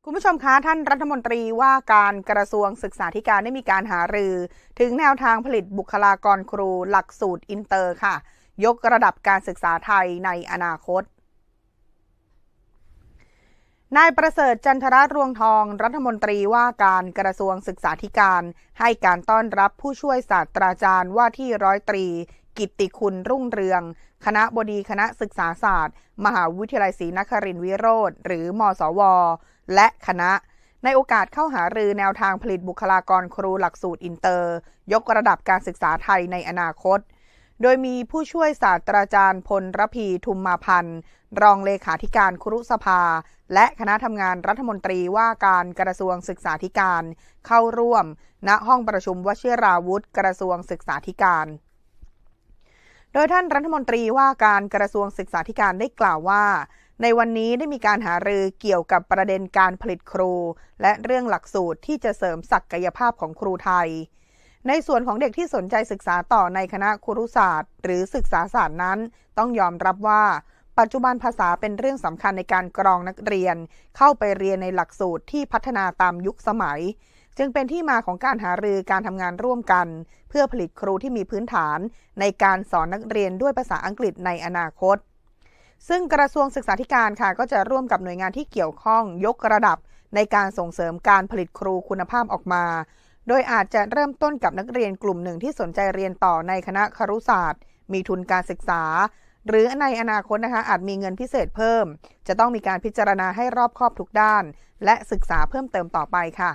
คุณผู้ชมคะท่านรัฐมนตรีว่าการกระทรวงศึกษาธิการได้มีการหารือถึงแนวทางผลิตบุคลากรครูหลักสูตรอินเตอร์ค่ะยกระดับการศึกษาไทยในอนาคตนายประเสริฐจันทรรวงทองรัฐมนตรีว่าการกระทรวงศึกษาธิการให้การต้อนรับผู้ช่วยศาสตราจารย์ว่าที่ร้อยตรีกิตติคุณรุ่งเรืองคณบดีคณะศึกษาศาสตร์มหาวิทยาลัยศรีนครินทรวิโรธหรือมศวและคณะในโอกาสเข้าหารือแนวทางผลิตบุคลากรครูหลักสูตรอินเตอร์ยกระดับการศึกษาไทยในอนาคตโดยมีผู้ช่วยศาสตราจารย์พลระพีทุมมาพันธ์รองเลขาธิการครุสภาและคณะทำงานรัฐมนตรีว่าการกระทรวงศึกษาธิการเข้าร่วมณห้องประชุมวชิราวุธกระทรวงศึกษาธิการโดยท่านรัฐมนตรีว่าการกระทรวงศึกษาธิการได้กล่าวว่าในวันนี้ได้มีการหารือเกี่ยวกับประเด็นการผลิตครูและเรื่องหลักสูตรที่จะเสริมศักยภาพของครูไทยในส่วนของเด็กที่สนใจศึกษาต่อในคณะครุศาสตร์หรือศึกษาศาสตร์นั้นต้องยอมรับว่าปัจจุบันภาษาเป็นเรื่องสำคัญในการกรองนักเรียนเข้าไปเรียนในหลักสูตรที่พัฒนาตามยุคสมัยจึงเป็นที่มาของการหารือการทำงานร่วมกันเพื่อผลิตครูที่มีพื้นฐานในการสอนนักเรียนด้วยภาษาอังกฤษในอนาคตซึ่งกระทรวงศึกษาธิการค่ะก็จะร่วมกับหน่วยงานที่เกี่ยวข้องยกระดับในการส่งเสริมการผลิตครูคุณภาพออกมาโดยอาจจะเริ่มต้นกับนักเรียนกลุ่มหนึ่งที่สนใจเรียนต่อในคณะครุศาสตร์มีทุนการศึกษาหรือในอนาคตนะคะอาจมีเงินพิเศษเพิ่มจะต้องมีการพิจารณาให้รอบคอบทุกด้านและศึกษาเพิ่มเติมต่อไปค่ะ